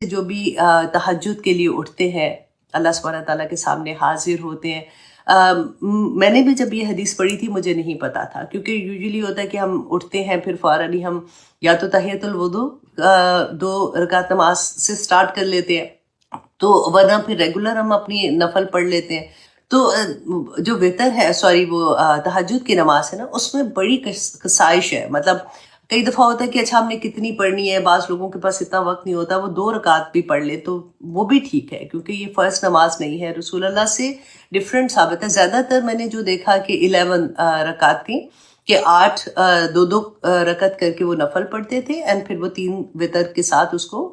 جو بھی تہجد کے لیے اٹھتے ہیں اللہ سبحانہ تعالیٰ کے سامنے حاضر ہوتے ہیں. میں نے بھی جب یہ حدیث پڑھی تھی مجھے نہیں پتا تھا، کیونکہ یوزلی ہوتا ہے کہ ہم اٹھتے ہیں پھر فوراً ہی ہم یا تو تحیۃ الوضو 2 رکعت نماز سے سٹارٹ کر لیتے ہیں، تو ورنہ پھر ریگولر ہم اپنی نفل پڑھ لیتے ہیں. تو جو وتر ہے وہ تہجد کی نماز ہے نا، اس میں بڑی کسائش ہے. مطلب کئی دفعہ ہوتا ہے کہ اچھا ہم نے کتنی پڑھنی ہے، بعض لوگوں کے پاس اتنا وقت نہیں ہوتا، وہ 2 رکعت بھی پڑھ لے تو وہ بھی ٹھیک ہے، کیونکہ یہ فرض نماز نہیں ہے. رسول اللہ سے ڈفرینٹ ثابت ہے. زیادہ تر میں نے جو دیکھا کہ 11 رکعت تھیں، کہ 8 2 رکعت کر کے وہ نفل پڑھتے تھے، اینڈ پھر وہ 3 وتر کے ساتھ اس کو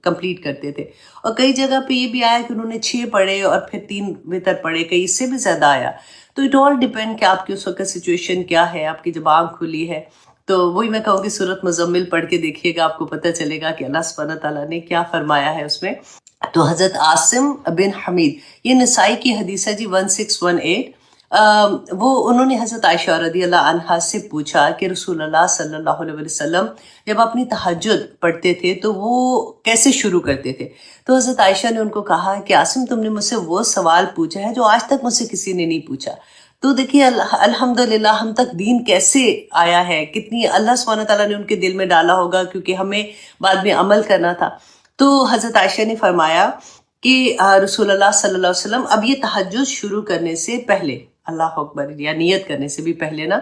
کمپلیٹ کرتے تھے. اور کئی جگہ پہ یہ بھی آیا کہ انہوں نے 6 پڑھے اور پھر 3 وتر پڑھے، کئی اس سے بھی زیادہ آیا. تو اٹ آل ڈیپینڈ کہ آپ کی اس وقت سچویشن کیا ہے، آپ کی جب آنکھ کھلی ہے. تو وہی میں کہوں گی سورۃ مزمل پڑھ کے دیکھیے گا، آپ کو پتہ چلے گا کہ اللہ سبحانہ تعالیٰ نے کیا فرمایا ہے اس میں. تو حضرت عاصم بن حمید، یہ نسائی کی حدیث ہے جی 1618. وہ انہوں نے حضرت عائشہ رضی اللہ عنہا سے پوچھا کہ رسول اللہ صلی اللہ علیہ وسلم جب اپنی تہجد پڑھتے تھے تو وہ کیسے شروع کرتے تھے. تو حضرت عائشہ نے ان کو کہا کہ عاصم، تم نے مجھ سے وہ سوال پوچھا ہے جو آج تک مجھ سے کسی نے نہیں پوچھا. تو دیکھیے الحمدللہ ہم تک دین کیسے آیا ہے، کتنی اللہ سبحانہ تعالیٰ نے ان کے دل میں ڈالا ہوگا، کیونکہ ہمیں بعد میں عمل کرنا تھا. تو حضرت عائشہ نے فرمایا کہ رسول اللہ صلی اللہ علیہ وسلم اب یہ تہجد شروع کرنے سے پہلے اللہ اکبر یا نیت کرنے سے بھی پہلے نا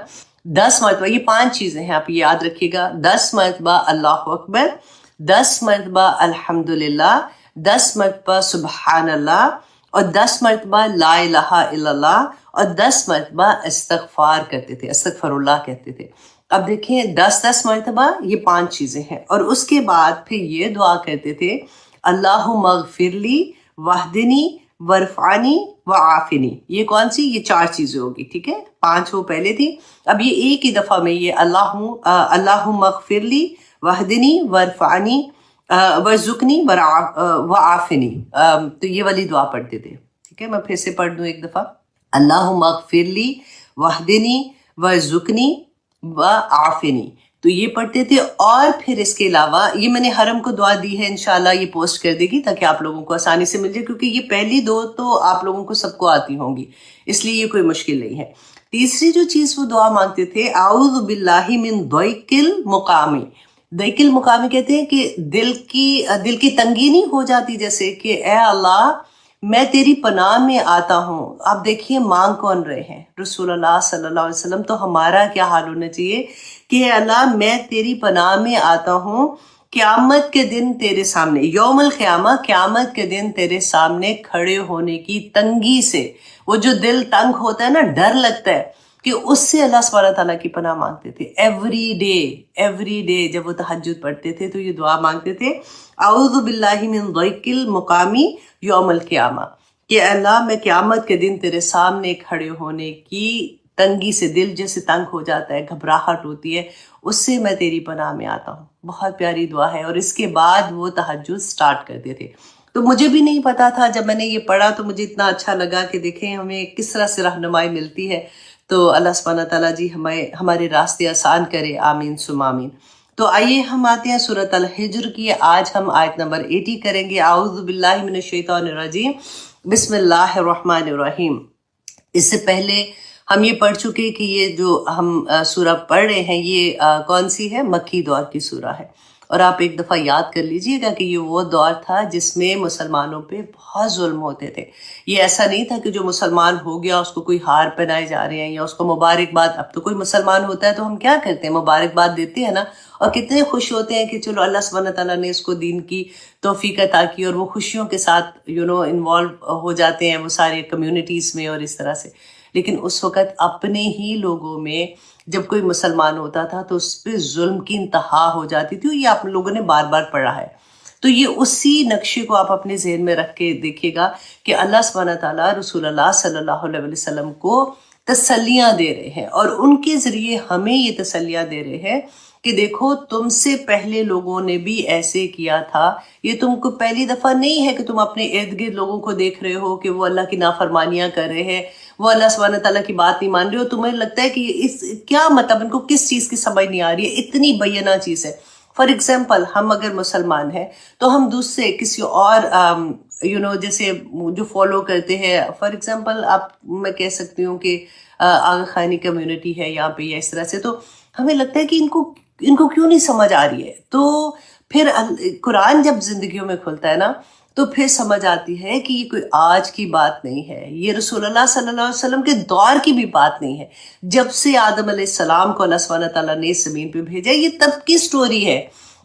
10 مرتبہ، یہ 5 چیزیں ہیں آپ یاد رکھیے گا، 10 مرتبہ اللہ اکبر، 10 مرتبہ الحمدللہ، 10 مرتبہ سبحان اللہ، اور 10 مرتبہ لا الہ الا اللہ، اور 10 مرتبہ استغفار کرتے تھے، استغفر اللہ کہتے تھے. اب دیکھیں 10 مرتبہ یہ 5 چیزیں ہیں، اور اس کے بعد پھر یہ دعا کرتے تھے اللہم اغفر لی واہدنی وارفعنی وعافنی. یہ کون سی؟ یہ 4 چیزیں ہوگی، ٹھیک ہے، 5 وہ پہلے تھی. اب یہ ایک ہی دفعہ میں یہ اللہم اغفر لی واہدنی وارفعنی وارزقنی وعافنی، تو یہ والی دعا پڑھتے تھے. ٹھیک ہے، میں پھر سے پڑھ دوں ایک دفعہ، اللہم اغفر لی واہدنی وارزقنی وعافنی. تو یہ پڑھتے تھے. اور پھر اس کے علاوہ یہ میں نے حرم کو دعا دی ہے، انشاءاللہ یہ پوسٹ کر دے گی تاکہ آپ لوگوں کو آسانی سے مل جائے، کیونکہ یہ پہلی 2 تو آپ لوگوں کو سب کو آتی ہوں گی، اس لیے یہ کوئی مشکل نہیں ہے. تیسری جو چیز وہ دعا مانگتے تھے، اعوذ باللہ من ضیق المقامی. ضیق المقامی کہتے ہیں کہ دل کی تنگی نہیں ہو جاتی، جیسے کہ اے اللہ میں تیری پناہ میں آتا ہوں. آپ دیکھیے مانگ کون رہے ہیں؟ رسول اللہ صلی اللہ علیہ وسلم. تو ہمارا کیا حال ہونا چاہیے کہ اے اللہ میں تیری پناہ میں آتا ہوں قیامت کے دن تیرے سامنے، یوم القیامہ، قیامت کے دن تیرے سامنے کھڑے ہونے کی تنگی سے. وہ جو دل تنگ ہوتا ہے نا، ڈر لگتا ہے، کہ اس سے اللہ سبحانہ تعالیٰ کی پناہ مانگتے تھے. ایوری ڈے جب وہ تہجد پڑھتے تھے تو یہ دعا مانگتے تھے اعوذ باللہ من ضیق المقامی یوم القیامہ، کہ اللہ میں قیامت کے دن تیرے سامنے کھڑے ہونے کی تنگی سے، دل جیسے تنگ ہو جاتا ہے، گھبراہٹ ہوتی ہے، اس سے میں تیری پناہ میں آتا ہوں. بہت پیاری دعا ہے. اور اس کے بعد وہ تہجد سٹارٹ کرتے تھے. تو مجھے بھی نہیں پتا تھا، جب میں نے یہ پڑھا تو مجھے اتنا اچھا لگا کہ دیکھیں ہمیں کس طرح سے رہنمائی ملتی ہے. تو اللہ سبحانہ تعالیٰ جی ہمارے راستے آسان کرے، آمین ثم آمین. تو آئیے ہم آتے ہیں سورۃ الحجر کی. آج ہم آیت نمبر 80 کریں گے. اعوذ باللہ من الشیطان الرجیم، بسم اللہ الرحمن الرحیم. اس سے پہلے ہم یہ پڑھ چکے کہ یہ جو ہم سورہ پڑھ رہے ہیں یہ کون سی ہے؟ مکی دور کی سورہ ہے. اور آپ ایک دفعہ یاد کر لیجئے گا کہ یہ وہ دور تھا جس میں مسلمانوں پہ بہت ظلم ہوتے تھے. یہ ایسا نہیں تھا کہ جو مسلمان ہو گیا اس کو کوئی ہار پہنائے جا رہے ہیں یا اس کو مبارکباد. اب تو کوئی مسلمان ہوتا ہے تو ہم کیا کرتے ہیں؟ مبارکباد دیتے ہیں نا، اور کتنے خوش ہوتے ہیں کہ چلو اللہ سبحانہ تعالیٰ نے اس کو دین کی توفیق عطا کی، اور وہ خوشیوں کے ساتھ انوالو ہو جاتے ہیں وہ سارے کمیونٹیز میں اور اس طرح سے. لیکن اس وقت اپنے ہی لوگوں میں جب کوئی مسلمان ہوتا تھا تو اس پہ ظلم کی انتہا ہو جاتی تھی. یہ آپ لوگوں نے بار بار پڑھا ہے. تو یہ اسی نقشے کو آپ اپنے ذہن میں رکھ کے دیکھیے گا کہ اللہ سبحانہ تعالیٰ رسول اللہ صلی اللہ علیہ وسلم کو تسلیاں دے رہے ہیں، اور ان کے ذریعے ہمیں یہ تسلیاں دے رہے ہیں کہ دیکھو تم سے پہلے لوگوں نے بھی ایسے کیا تھا. یہ تم کو پہلی دفعہ نہیں ہے کہ تم اپنے ارد گرد لوگوں کو دیکھ رہے ہو کہ وہ اللہ کی نافرمانیاں کر رہے ہیں، وہ اللہ سبحانہ تعالیٰ کی بات نہیں مان رہے ہو. تمہیں لگتا ہے کہ کیا مطلب ان کو کس چیز کی سمجھ نہیں آ رہی ہے، اتنی بینہ چیز ہے. فار ایگزامپل ہم اگر مسلمان ہیں تو ہم دوسرے کسی اور جیسے جو فالو کرتے ہیں، فار ایگزامپل میں کہہ سکتی ہوں کہ آغا خانی کمیونٹی ہے یہاں پہ یا اس طرح سے، تو ہمیں لگتا ہے کہ ان کو کیوں نہیں سمجھ آ رہی ہے. تو پھر قرآن جب زندگیوں میں کھلتا ہے نا تو پھر سمجھ آتی ہے کہ یہ کوئی آج کی بات نہیں ہے، یہ رسول اللہ صلی اللہ علیہ وسلم کے دور کی بھی بات نہیں ہے. جب سے آدم علیہ السلام کو اللہ سبحانہ تعالیٰ نے اس زمین پہ بھیجا، یہ تب کی سٹوری ہے.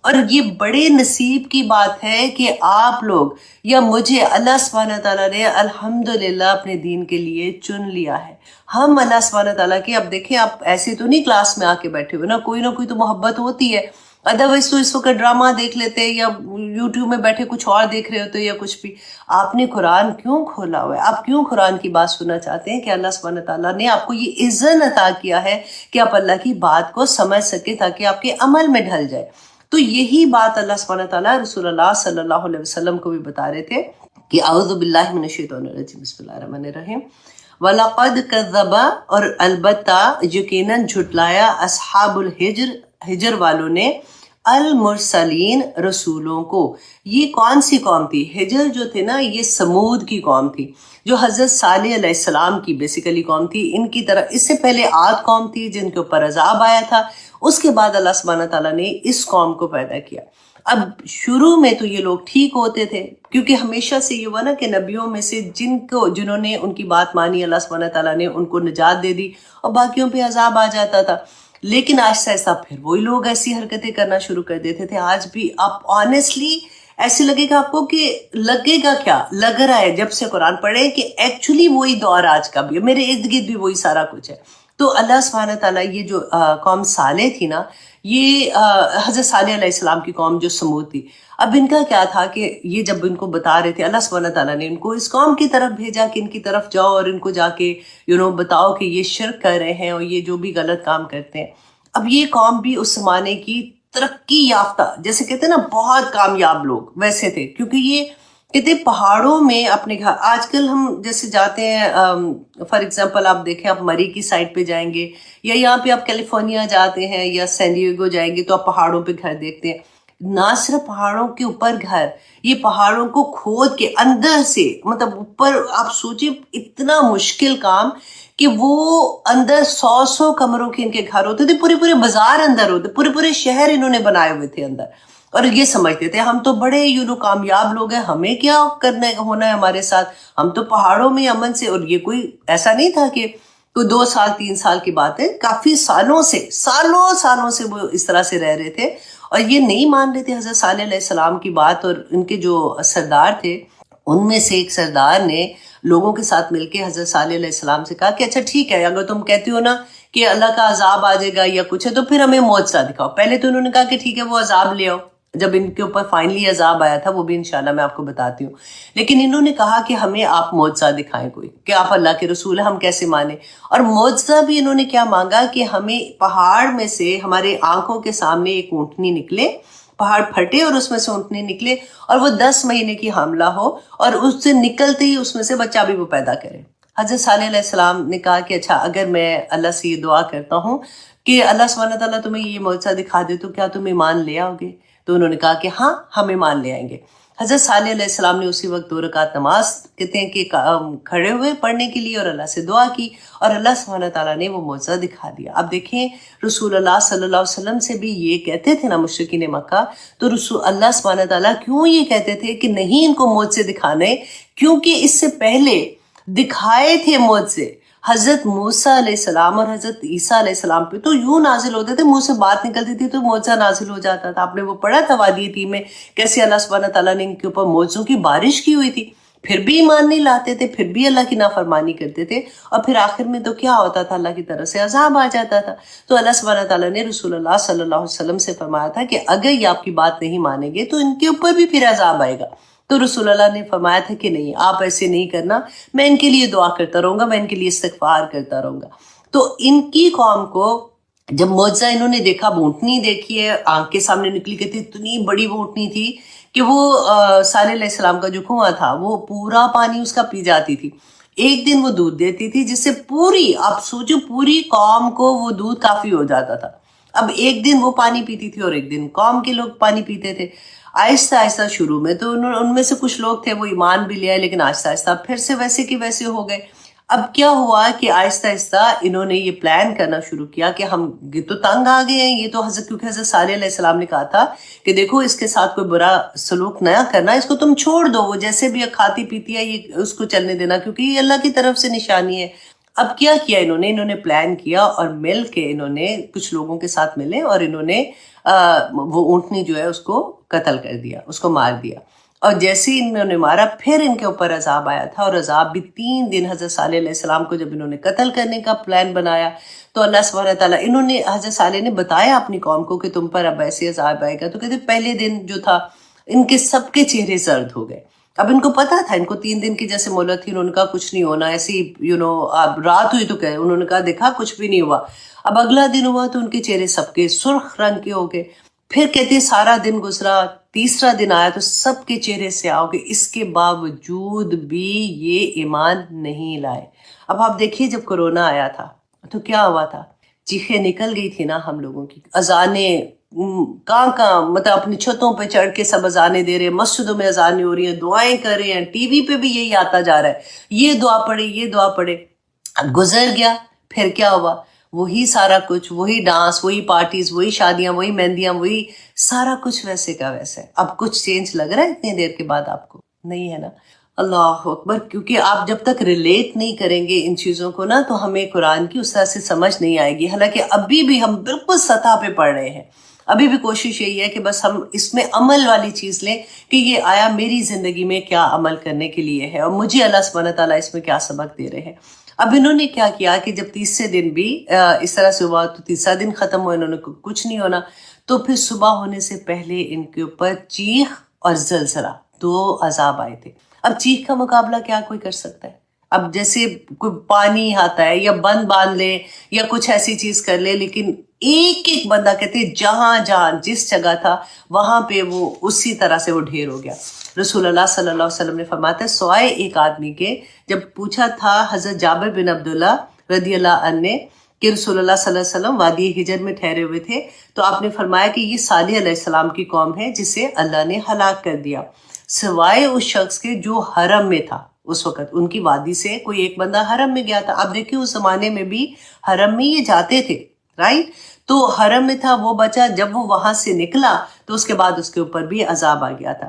اور یہ بڑے نصیب کی بات ہے کہ آپ لوگ یا مجھے اللہ سبحانہ تعالیٰ نے الحمدللہ اپنے دین کے لیے چن لیا ہے. ہم اللہ سبحانہ تعالیٰ کے، اب دیکھیں آپ ایسے تو نہیں کلاس میں آ کے بیٹھے ہوئے، نہ کوئی تو محبت ہوتی ہے، ادروائز تو اس وقت ڈرامہ دیکھ لیتے یا یوٹیوب میں بیٹھے کچھ اور دیکھ رہے ہوتے یا کچھ بھی. آپ نے قرآن کیوں کھولا ہوا ہے؟ آپ کیوں قرآن کی بات سننا چاہتے ہیں؟ کہ اللہ سبحانہ تعالیٰ نے آپ کو یہ عزت عطا کیا ہے کہ آپ اللہ کی بات کو سمجھ سکے تاکہ آپ کے عمل میں ڈھل جائے. تو یہی بات اللہ سبحانہ تعالیٰ رسول اللہ صلی اللہ علیہ وسلم کو بھی بتا رہے تھے کہ اعوذ باللہ من الشیطان الرجیم، بسم اللہ الرحمن الرحیم. وَلَقَدْ كَذَّبَ، اور البتہ یقیناً جھٹلایا، اصحاب ہجر والوں نے، المرسلین رسولوں کو. یہ کون سی قوم تھی؟ ہجر جو تھے نا، یہ سمود کی قوم تھی جو حضرت صالح علیہ السلام کی بیسیکلی قوم تھی. ان کی طرح اس سے پہلے عاد قوم تھی جن کے اوپر عذاب آیا تھا، اس کے بعد اللہ سبحانہ تعالیٰ نے اس قوم کو پیدا کیا. اب شروع میں تو یہ لوگ ٹھیک ہوتے تھے، کیونکہ ہمیشہ سے یہ ہوا نا کہ نبیوں میں سے جنہوں نے ان کی بات مانی، اللہ سبحانہ تعالیٰ نے ان کو نجات دے دی اور باقیوں پہ عذاب آ جاتا تھا. لیکن آہستہ آہستہ پھر وہی لوگ ایسی حرکتیں کرنا شروع کر دیتے تھے. آج بھی آپ آنیسٹلی ایسے لگے گا آپ کو کہ لگے گا کیا لگ رہا ہے جب سے قرآن پڑھے کہ ایکچولی وہی دور آج کا بھی ہے، میرے ارد گرد بھی وہی سارا کچھ ہے. تو اللہ سبحانہ تعالیٰ یہ جو قوم صالح تھی نا، یہ حضرت صالح علیہ السلام کی قوم جو سمود تھی، اب ان کا کیا تھا کہ یہ جب ان کو بتا رہے تھے، اللہ سبحانہ تعالیٰ نے ان کو اس قوم کی طرف بھیجا کہ ان کی طرف جاؤ اور ان کو جا کے بتاؤ کہ یہ شرک کر رہے ہیں اور یہ جو بھی غلط کام کرتے ہیں. اب یہ قوم بھی اس زمانے کی ترقی یافتہ، جیسے کہتے ہیں نا بہت کامیاب لوگ ویسے تھے، کیونکہ یہ کہتے پہاڑوں میں اپنے گھر. آج کل ہم جیسے جاتے ہیں، فار ایگزامپل آپ دیکھیں، آپ مری کی سائڈ پہ جائیں گے یا یہاں پہ آپ کیلیفورنیا جاتے ہیں یا سین ڈیگو جائیں گے تو آپ پہاڑوں پہ گھر دیکھتے ہیں. نہ صرف پہاڑوں کے اوپر گھر، یہ پہاڑوں کو کھود کے اندر سے، مطلب اوپر آپ سوچیں اتنا مشکل کام کہ وہ اندر 100 کمروں کے ان کے گھر ہوتے تھے، پورے بازار اندر ہوتے، پورے شہر انہوں نے بنائے ہوئے تھے اندر. اور یہ سمجھتے تھے ہم تو بڑے کامیاب لوگ ہیں، ہمیں کیا ہونا ہے ہمارے ساتھ، ہم تو پہاڑوں میں امن سے. اور یہ کوئی ایسا نہیں تھا کہ کوئی 2 سال 3 سال کی بات ہے، کافی سالوں سے وہ اس طرح سے رہ رہے تھے اور یہ نہیں مان رہے تھے حضرت صالح علیہ السلام کی بات. اور ان کے جو سردار تھے ان میں سے ایک سردار نے لوگوں کے ساتھ مل کے حضرت صالح علیہ السلام سے کہا کہ اچھا ٹھیک ہے، اگر تم کہتے ہو نا کہ اللہ کا عذاب آ جائے گا یا کچھ ہے تو پھر ہمیں معجزہ دکھاؤ. پہلے تو انہوں نے کہا کہ ٹھیک ہے وہ عذاب لے آؤ. جب ان کے اوپر فائنلی عذاب آیا تھا، وہ بھی انشاءاللہ میں آپ کو بتاتی ہوں، لیکن انہوں نے کہا کہ ہمیں آپ معجزہ دکھائیں کوئی، کہ آپ اللہ کے رسول ہیں، ہم کیسے مانیں. اور معجزہ بھی انہوں نے کیا مانگا کہ ہمیں پہاڑ میں سے ہمارے آنکھوں کے سامنے ایک اونٹنی نکلے، پہاڑ پھٹے اور اس میں سے اونٹنی نکلے اور وہ 10 مہینے کی حاملہ ہو اور اس سے نکلتے ہی اس میں سے بچہ بھی وہ پیدا کرے. حضرت صالح علیہ السلام نے کہا کہ اچھا اگر میں اللہ سے یہ دعا کرتا ہوں کہ اللہ سبحانہ تعالیٰ تمہیں یہ معجزہ دکھا دے تو کیا تم ایمان لے آؤ گے؟ تو انہوں نے کہا کہ ہاں ہم ایمان لے آئیں گے. حضرت صالح علیہ السلام نے اسی وقت 2 رکعت نماز کہتے ہیں کہ کھڑے ہوئے پڑھنے کے لیے اور اللہ سے دعا کی اور اللہ سبحانہ تعالیٰ نے وہ معجزہ دکھا دیا. اب دیکھیں رسول اللہ صلی اللہ علیہ وسلم سے بھی یہ کہتے تھے نا مشرکین مکہ، تو رسول اللہ سبحانہ تعالیٰ کیوں یہ کہتے تھے کہ نہیں ان کو معجزے دکھانے؟ کیونکہ اس سے پہلے دکھائے تھے معجزے حضرت موسیٰ علیہ السلام اور حضرت عیسیٰ علیہ السلام پہ، تو یوں نازل ہوتے تھے، منہ سے بات نکلتی تھی تو معجزہ نازل ہو جاتا تھا. آپ نے وہ پڑھا تھا وادی تیہ میں کیسے اللہ سبحانہ تعالیٰ نے ان کے اوپر معجزوں کی بارش کی ہوئی تھی، پھر بھی ایمان نہیں لاتے تھے، پھر بھی اللہ کی نافرمانی کرتے تھے اور پھر آخر میں تو کیا ہوتا تھا، اللہ کی طرف سے عذاب آ جاتا تھا. تو اللہ سبحانہ تعالیٰ نے رسول اللہ صلی اللہ علیہ وسلم سے فرمایا تھا کہ اگر یہ آپ کی بات نہیں مانیں گے تو ان کے اوپر بھی پھر عذاب آئے گا. تو رسول اللہ نے فرمایا تھا کہ نہیں، آپ ایسے نہیں کرنا، میں ان کے لیے دعا کرتا رہوں گا، میں ان کے لیے استغفار کرتا رہوں گا. تو ان کی قوم کو جب معجزہ انہوں نے دیکھا، اونٹنی دیکھی ہے آنکھ کے سامنے نکلی، کہتی اتنی بڑی وہ اونٹنی تھی کہ وہ صالح علیہ السلام کا جو کنواں تھا وہ پورا پانی اس کا پی جاتی تھی. ایک دن وہ دودھ دیتی تھی جس سے پوری، آپ سوچو پوری قوم کو وہ دودھ کافی ہو جاتا تھا. اب ایک دن وہ پانی پیتی تھی اور ایک دن قوم کے لوگ پانی پیتے تھے. آہستہ آہستہ شروع میں تو ان میں سے کچھ لوگ تھے وہ ایمان بھی لیا، لیکن آہستہ آہستہ پھر سے ویسے کہ ویسے ہو گئے. اب کیا ہوا کہ آہستہ آہستہ انہوں نے یہ پلان کرنا شروع کیا کہ ہم یہ تو تنگ آ گئے ہیں، یہ تو کیونکہ حضرت صالح علیہ السلام نے کہا تھا کہ دیکھو اس کے ساتھ کوئی برا سلوک نہ کرنا، اس کو تم چھوڑ دو، وہ جیسے بھی کھاتی پیتی ہے یہ اس کو چلنے دینا، کیونکہ یہ اللہ کی طرف سے نشانی ہے. اب کیا کیا انہوں نے پلان کیا اور مل کے انہوں نے کچھ لوگوں کے ساتھ ملے اور انہوں نے وہ اونٹنی جو ہے اس کو قتل کر دیا، اس کو مار دیا. اور جیسے ہی انہوں نے مارا پھر ان کے اوپر عذاب آیا تھا، اور عذاب بھی 3 دن حضرت صالح علیہ السلام کو جب انہوں نے قتل کرنے کا پلان بنایا تو اللہ سبحانہ تعالیٰ حضرت صالح نے بتایا اپنی قوم کو کہ تم پر اب ایسے عذاب آئے گا. تو کہتے پہلے دن جو تھا ان کے سب کے چہرے زرد ہو گئے. اب ان کو پتا تھا، ان کو 3 دن کی جیسے مہلت تھی، انہوں نے کہا کچھ نہیں ہونا، ایسی اب رات ہوئی تو کہ انہوں نے کہا دیکھا کچھ بھی نہیں ہوا. اب اگلا دن ہوا تو ان کے چہرے سب کے سرخ رنگ کے ہو گئے. پھر کہتے سارا دن گزرا، تیسرا دن آیا تو سب کے چہرے سے آؤ گے، اس کے باوجود بھی یہ ایمان نہیں لائے. اب آپ دیکھیے جب کورونا آیا تھا تو کیا ہوا تھا، چیخیں نکل گئی تھی نا ہم لوگوں کی، اذانیں کہاں مطلب اپنی چھتوں پہ چڑھ کے سب اذانیں دے رہے ہیں، مسجدوں میں اذانیں ہو رہی ہیں، دعائیں کر رہے ہیں، ٹی وی پہ بھی یہی آتا جا رہا ہے، یہ دعا پڑھے یہ دعا پڑھے. اب گزر گیا، پھر کیا ہوا، وہی سارا کچھ، وہی ڈانس، وہی پارٹیز، وہی شادیاں، وہی مہندیاں، وہی سارا کچھ ویسے کا ویسے. اب کچھ چینج لگ رہا ہے اتنی دیر کے بعد آپ کو؟ نہیں ہے نا. اللہ اکبر. کیونکہ آپ جب تک ریلیٹ نہیں کریں گے ان چیزوں کو نا تو ہمیں قرآن کی اس طرح سے سمجھ نہیں آئے گی. حالانکہ ابھی بھی ہم بالکل سطح پہ پڑھ رہے ہیں، ابھی بھی کوشش یہی ہے کہ بس ہم اس میں عمل والی چیز لیں کہ یہ آیا میری زندگی میں کیا عمل کرنے کے لیے ہے اور مجھے اللہ سبحانہ تعالیٰ اس میں کیا سبق دے رہے ہیں. اب انہوں نے کیا کیا کہ جب تیسرے دن بھی اس طرح سے ہوا تو تیسرا دن ختم ہوا، انہوں نے کچھ نہیں ہونا، تو پھر صبح ہونے سے پہلے ان کے اوپر چیخ اور زلزلہ 2 عذاب آئے تھے. اب چیخ کا مقابلہ کیا کوئی کر سکتا ہے؟ اب جیسے کوئی پانی آتا ہے یا بند باندھ لے یا کچھ ایسی چیز کر لے، لیکن ایک ایک بندہ کہتے جہاں جہاں جس جگہ تھا وہاں پہ وہ اسی طرح سے وہ ڈھیر ہو گیا. رسول اللہ صلی اللہ علیہ وسلم نے فرمایا تھا سوائے ایک آدمی کے، جب پوچھا تھا حضرت جابر بن عبداللہ رضی اللہ عنہ نے کہ رسول اللہ صلی اللہ علیہ وسلم وادی ہجر میں ٹھہرے ہوئے تھے تو آپ نے فرمایا کہ یہ صالح علیہ السلام کی قوم ہے جسے اللہ نے ہلاک کر دیا، سوائے اس شخص کے جو حرم میں تھا. اس وقت ان کی وادی سے کوئی ایک بندہ حرم میں گیا تھا. اب دیکھیے اس زمانے میں بھی حرم میں یہ جاتے تھے، رائٹ؟ تو حرم میں تھا، وہ بچا، جب وہ وہاں سے نکلا تو اس کے بعد اس کے اوپر بھی عذاب آ گیا تھا.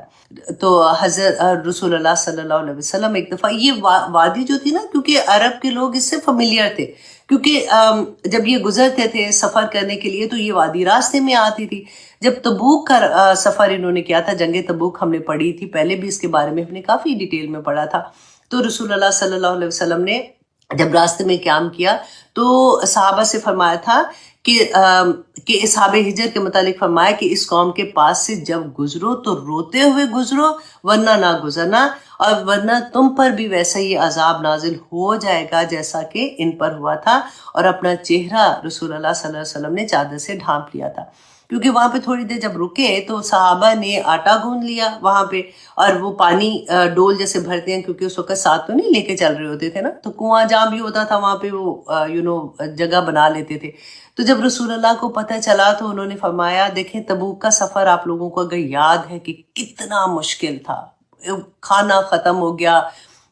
تو حضرت رسول اللہ صلی اللہ علیہ وسلم ایک دفعہ یہ وادی جو تھی نا، کیونکہ عرب کے لوگ اس سے فیملیئر تھے، کیونکہ جب یہ گزرتے تھے سفر کرنے کے لیے تو یہ وادی راستے میں آتی تھی. جب تبوک کا سفر انہوں نے کیا تھا، جنگ تبوک ہم نے پڑھی تھی پہلے بھی، اس کے بارے میں ہم نے کافی ڈیٹیل میں پڑھا تھا. تو رسول اللہ صلی اللہ علیہ وسلم نے جب راستے میں قیام کیا تو صحابہ سے فرمایا تھا کہ اصحاب ہجر کے متعلق فرمایا کہ اس قوم کے پاس سے جب گزرو تو روتے ہوئے گزرو ورنہ نہ گزرنا، اور ورنہ تم پر بھی ویسا ہی عذاب نازل ہو جائے گا جیسا کہ ان پر ہوا تھا. اور اپنا چہرہ رسول اللہ صلی اللہ علیہ وسلم نے چادر سے ڈھانپ لیا تھا، کیونکہ وہاں پہ تھوڑی دیر جب رکے تو صحابہ نے آٹا گوندھ لیا وہاں پہ، اور وہ پانی ڈول جیسے بھرتے ہیں، کیونکہ اس وقت ساتھ تو نہیں لے کے چل رہے ہوتے تھے نا، تو کنواں جہاں بھی ہوتا تھا وہاں پہ وہ جگہ بنا لیتے تھے. تو جب رسول اللہ کو پتہ چلا تو انہوں نے فرمایا دیکھیں تبوک کا سفر آپ لوگوں کو اگر یاد ہے کہ کتنا مشکل تھا، کھانا ختم ہو گیا،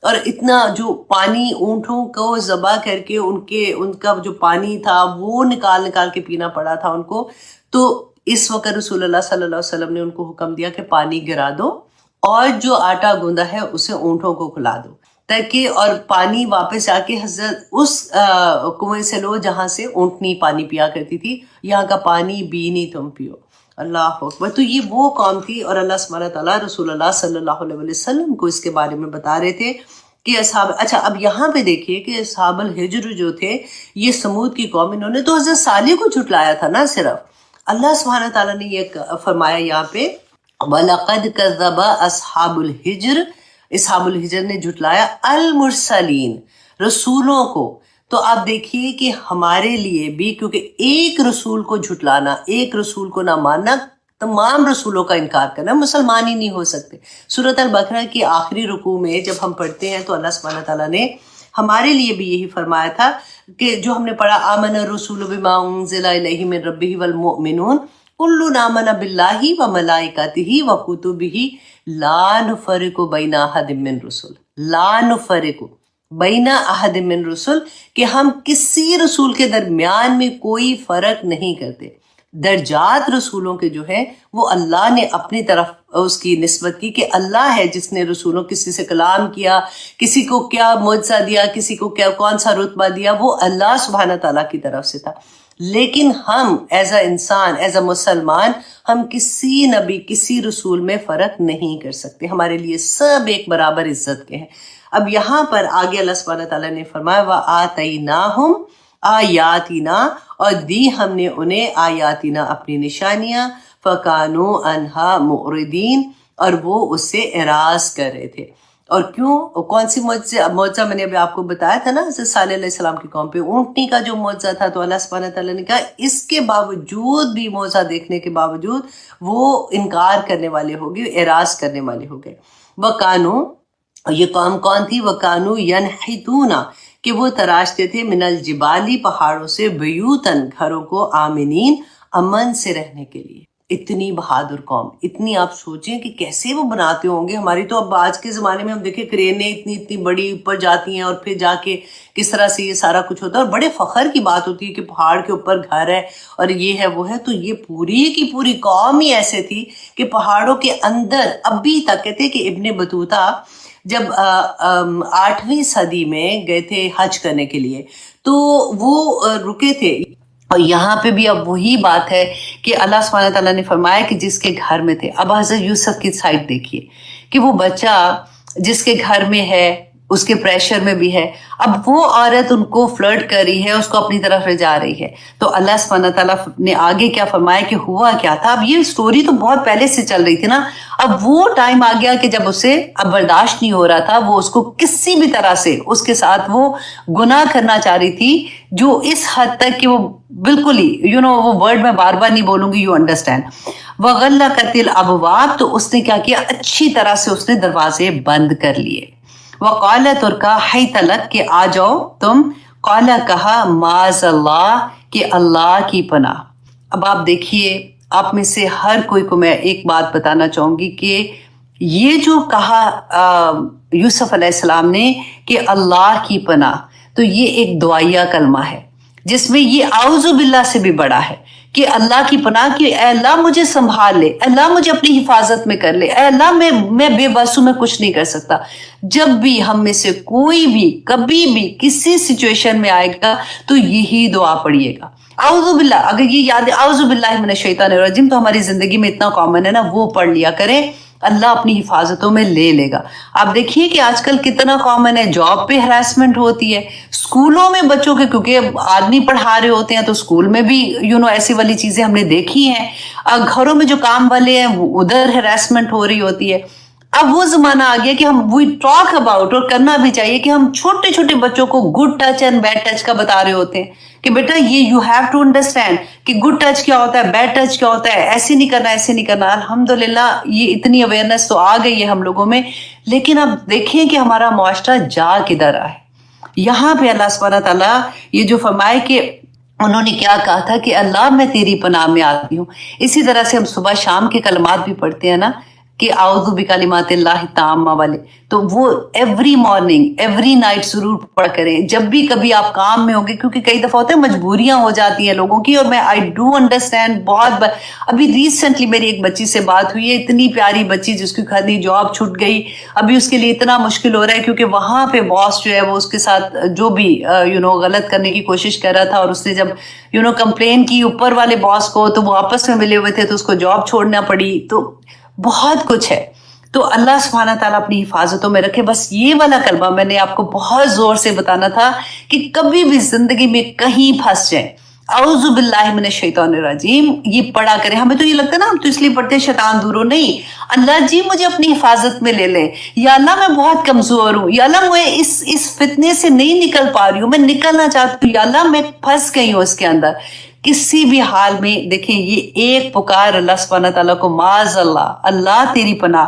اور اتنا جو پانی اونٹوں کو ذبح کر کے ان کا جو پانی تھا وہ نکال کے پینا پڑا تھا ان کو. تو اس وقت رسول اللہ صلی اللہ علیہ وسلم نے ان کو حکم دیا کہ پانی گرا دو اور جو آٹا گوندا ہے اسے اونٹوں کو کھلا دو، تاکہ اور پانی واپس آ کے حضرت اس کنویں سے لو جہاں سے اونٹنی پانی پیا کرتی تھی، یہاں کا پانی بھی نہیں تم پیو. اللہ اکبر. تو یہ وہ قوم تھی، اور اللہ سبحانہ تعالیٰ رسول اللہ صلی اللہ علیہ وسلم کو اس کے بارے میں بتا رہے تھے کہ اچھا اب یہاں پہ دیکھیے کہ اصحاب الحجر جو تھے یہ سمود کی قوم، انہوں نے تو حضرت صالح کو جھٹلایا تھا نا صرف. اللہ سبحانہ تعالیٰ نے یہ فرمایا یہاں پہ وَلَقَدْ كَذَّبَ أَصْحَابُ الْحِجْرِ، اصحاب الحجر نے جھٹلایا المرسلین، رسولوں کو. تو آپ دیکھیے کہ ہمارے لیے بھی، کیونکہ ایک رسول کو جھٹلانا، ایک رسول کو نہ ماننا، تمام رسولوں کا انکار کرنا، مسلمان ہی نہیں ہو سکتے. سورۃ البقرہ کی آخری رکوع میں جب ہم پڑھتے ہیں تو اللہ سبحانہ تعالیٰ نے ہمارے لیے بھی یہی فرمایا تھا کہ جو ہم نے پڑھا آمن الرسول بما انزل الیہ من ربہ والمؤمنون کل آمن باللہ وملائکتہ وکتبہ لا نفرق بین احد من رسل، لا نفرق بین احد من رسل، کہ ہم کسی رسول کے درمیان میں کوئی فرق نہیں کرتے۔ درجات رسولوں کے جو ہے وہ اللہ نے اپنی طرف اس کی نسبت کی کہ اللہ ہے جس نے رسولوں، کسی سے کلام کیا، کسی کو کیا معجزہ دیا، کسی کو کیا کون سا رتبہ دیا، وہ اللہ سبحانہ تعالیٰ کی طرف سے تھا۔ لیکن ہم ایز اے انسان، ایز اے مسلمان، ہم کسی نبی، کسی رسول میں فرق نہیں کر سکتے، ہمارے لیے سب ایک برابر عزت کے ہیں۔ اب یہاں پر آگے اللہ سبحانہ تعالیٰ نے فرمایا وَآتَيْنَاهُمْ آیاتنا، اور دی ہم نے انہیں آیاتنا اپنی نشانیاں، فَكَانُوا عَنْهَا مُعْرِضِينَ، اور وہ اس سے اعراض کر رہے تھے۔ اور کیوں؟ کون سی معجزہ میں نے ابھی آپ کو بتایا تھا نا، حضرت صالح علیہ السلام کی قوم پہ اونٹنی کا جو معجزہ تھا، تو اللہ سبحانہ تعالیٰ نے کہا اس کے باوجود بھی، معجزہ دیکھنے کے باوجود وہ انکار کرنے والے ہو گئے، اعراض کرنے والے ہو گئے۔ وَكَانُوا، یہ قوم کون تھی؟ وَكَانُوا يَنْحِتُونَ، کہ وہ تراشتے تھے، من الجبالی، پہاڑوں سے، بیوتن، گھروں کو، آمنین، امن سے رہنے کے لیے۔ اتنی بہادر قوم، اتنی آپ سوچیں کہ کیسے وہ بناتے ہوں گے۔ ہماری تو اب آج کے زمانے میں ہم دیکھیں کرینیں اتنی بڑی اوپر جاتی ہیں، اور پھر جا کے کس طرح سے یہ سارا کچھ ہوتا ہے، اور بڑے فخر کی بات ہوتی ہے کہ پہاڑ کے اوپر گھر ہے اور یہ ہے وہ ہے۔ تو یہ پوری کی پوری قوم ہی ایسے تھی کہ پہاڑوں کے اندر ابھی تک، کہتے کہ ابن بطوطہ جب 8ویں صدی میں گئے تھے حج کرنے کے لیے، تو وہ رکے تھے۔ اور یہاں پہ بھی اب وہی بات ہے کہ اللہ سبحانہ تعالیٰ نے فرمایا کہ جس کے گھر میں تھے، اب حضرت یوسف کی سائڈ دیکھیے کہ وہ بچہ جس کے گھر میں ہے اس کے پریشر میں بھی ہے، اب وہ عورت ان کو فلرٹ کر رہی ہے، اس کو اپنی طرف لے جا رہی ہے۔ تو اللہ سبحانہ تعالیٰ نے آگے کیا فرمایا کہ ہوا کیا تھا؟ اب یہ سٹوری تو بہت پہلے سے چل رہی تھی نا، اب وہ ٹائم آ گیا کہ جب اسے اب برداشت نہیں ہو رہا تھا، وہ اس کو کسی بھی طرح سے اس کے ساتھ وہ گناہ کرنا چاہ رہی تھی، جو اس حد تک کہ وہ بالکل ہی وہ ورڈ میں بار بار نہیں بولوں گی، یو انڈرسٹینڈ۔ وَغَلَّقَتِ الْأَبْوَابَ، تو اس نے کیا کیا؟ اچھی طرح سے اس نے دروازے بند کر لیے۔ وَقَالَتْ، اور کہا، حَيْتَ لَكَ، کہ آ جاؤ تم، قَالَ، کہا، مَعَاذَ اللَّهِ، کہ اللہ کی پناہ۔ اب آپ دیکھیے، آپ میں سے ہر کوئی کو میں ایک بات بتانا چاہوں گی کہ یہ جو کہا یوسف علیہ السلام نے کہ اللہ کی پناہ، تو یہ ایک دعائیہ کلمہ ہے جس میں یہ اعوذ باللہ سے بھی بڑا ہے کہ اللہ کی پناہ، کہ اے اللہ مجھے سنبھال لے، اے اللہ مجھے اپنی حفاظت میں کر لے، اے اللہ میں بے بس ہوں، میں کچھ نہیں کر سکتا۔ جب بھی ہم میں سے کوئی بھی کبھی بھی کسی سچویشن میں آئے گا تو یہی دعا پڑھیے گا، اعوذ باللہ۔ اگر یہ یاد ہے اعوذ باللہ من الشیطان الرجیم، تو ہماری زندگی میں اتنا کامن ہے نا، وہ پڑھ لیا کریں، اللہ اپنی حفاظتوں میں لے لے گا۔ آپ دیکھیے کہ آج کل کتنا کامن ہے، جاب پہ ہراسمنٹ ہوتی ہے، اسکولوں میں بچوں کے، کیونکہ آدمی پڑھا رہے ہوتے ہیں تو اسکول میں بھی ایسی والی چیزیں ہم نے دیکھی ہیں۔ گھروں میں جو کام والے ہیں ادھر ہراسمنٹ ہو رہی ہوتی ہے۔ اب وہ زمانہ آ گیا کہ ہم وی ٹاک اباؤٹ، اور کرنا بھی چاہیے، کہ ہم چھوٹے چھوٹے بچوں کو good touch and bad touch کا بتا رہے ہوتے ہیں کہ بیٹا یہ یو ہیو ٹو انڈرسٹینڈ کہ گڈ ٹچ کیا ہوتا ہے، بیڈ ٹچ کیا ہوتا ہے، ایسے نہیں کرنا، ایسے نہیں کرنا۔ الحمدللہ یہ اتنی اویئرنیس تو آ گئی ہے ہم لوگوں میں، لیکن اب دیکھیں کہ ہمارا معاشرہ جا کدھر رہا ہے۔ یہاں پہ اللہ سبحانہ تعالیٰ یہ جو فرمائے کہ انہوں نے کیا کہا تھا کہ اللہ میں تیری پناہ میں آتی ہوں، اسی طرح سے ہم صبح شام کے کلمات بھی پڑھتے ہیں نا کہ اعوذ بکلمات اللہ التامہ والے، تو وہ ایوری مارننگ ایوری نائٹ ضرور پڑھ کریں جب بھی کبھی آپ کام میں ہوگے، کیونکہ کئی دفعہ ہوتے ہیں مجبوریاں ہو جاتی ہیں لوگوں کی، اور میں آئی ڈو انڈرسٹینڈ بہت ابھی ریسنٹلی میری ایک بچی سے بات ہوئی ہے، اتنی پیاری بچی جس کی خالی جاب چھوٹ گئی، ابھی اس کے لیے اتنا مشکل ہو رہا ہے کیونکہ وہاں پہ باس جو ہے وہ اس کے ساتھ جو بھی غلط کرنے کی کوشش کر رہا تھا، اور اس نے جب کمپلین کی اوپر والے باس کو، تو وہ آپس میں ملے ہوئے تھے تو اس کو جاب چھوڑنا پڑی۔ تو بہت کچھ ہے، تو اللہ سبحانہ تعالیٰ اپنی حفاظتوں میں رکھے۔ بس یہ والا کلمہ میں نے آپ کو بہت زور سے بتانا تھا کہ کبھی بھی زندگی میں کہیں پھنس جائیں، اعوذ باللہ من الشیطان الرجیم یہ پڑھا کریں۔ ہمیں تو یہ لگتا ہے نا، ہم تو اس لیے پڑھتے ہیں شیطان دور ہو، نہیں، اللہ جی مجھے اپنی حفاظت میں لے لیں، یا اللہ میں بہت کمزور ہوں، یا اللہ میں اس فتنے سے نہیں نکل پا رہی ہوں، میں نکلنا چاہتی ہوں، یا اللہ میں پھنس گئی ہوں اس کے اندر۔ کسی بھی حال میں دیکھیں، یہ ایک پکار اللہ سبحانہ تعالیٰ کو، معاذ اللہ، اللہ تیری پناہ،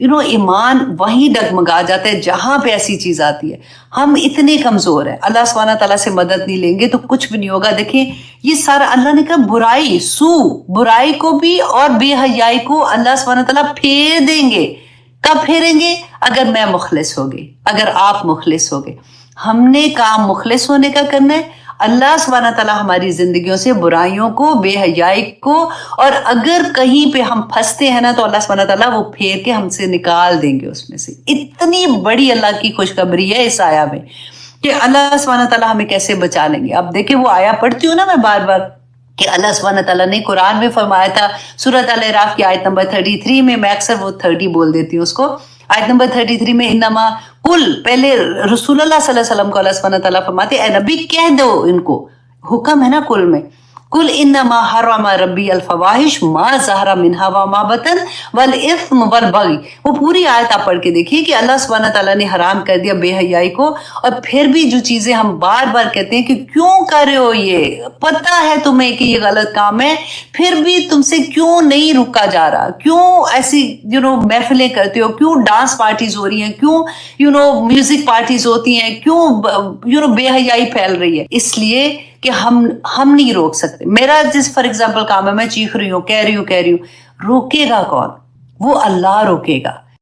ایمان وہیں ڈگمگا جاتا ہے جہاں پہ ایسی چیز آتی ہے. ہم اتنے کمزور ہیں, اللہ سبحانہ تعالیٰ سے مدد نہیں لیں گے تو کچھ بھی نہیں ہوگا. دیکھیں یہ سارا اللہ نے کہا برائی کو بھی اور بے حیائی کو اللہ سبحانہ تعالیٰ پھیر دیں گے. کب پھیریں گے؟ اگر میں مخلص ہو گئی, اگر آپ مخلص ہو گئے. ہم نے کام مخلص ہونے کا کرنا ہے. اللہ سبحانہ تعالیٰ ہماری زندگیوں سے برائیوں کو, بے حیائی کو, اور اگر کہیں پہ ہم پھنستے ہیں نا تو اللہ سبحانہ تعالیٰ وہ پھیر کے ہم سے نکال دیں گے اس میں سے. اتنی بڑی اللہ کی خوشخبری ہے اس آیا میں کہ اللہ سبحانہ تعالیٰ ہمیں کیسے بچا لیں گے. اب دیکھیں وہ آیا پڑھتی ہوں نا میں بار بار کہ اللہ سبحانہ تعالیٰ نے قرآن میں فرمایا تھا سورۃ الاعراف کی آیت نمبر 33 میں, میں اکثر وہ 30 بول دیتی ہوں اس کو, آیت نمبر 33 میں انما کل, پہلے رسول اللہ صلی اللہ علیہ وسلم کو اللہ سبحانہ تعالیٰ فرماتے اے نبی کہہ دو ان کو, حکم ہے نا کل میں, کل انما حرم ربی الفواحش ما ظہر منہا وما بطن والاثم والبغی. وہ پوری آیت آپ پڑھ کے دیکھیے کہ اللہ سبحانہ تعالیٰ نے حرام کر دیا بے حیائی کو. اور پھر بھی جو چیزیں ہم بار بار کہتے ہیں کہ کیوں کر رہے ہو, یہ پتہ ہے تمہیں کہ یہ غلط کام ہے, پھر بھی تم سے کیوں نہیں رکا جا رہا, کیوں ایسی محفلیں کرتے ہو, کیوں ڈانس پارٹیز ہو رہی ہیں, کیوں میوزک پارٹیز ہوتی ہیں, کیوں بے حیائی پھیل رہی ہے. اس لیے کہ ہم نہیں روک سکتے. میرا جس فار ایگزامپل کام ہے, میں چیخ رہی ہوں, کہہ رہی ہوں, روکے گا کون؟ وہ اللہ روکے گا.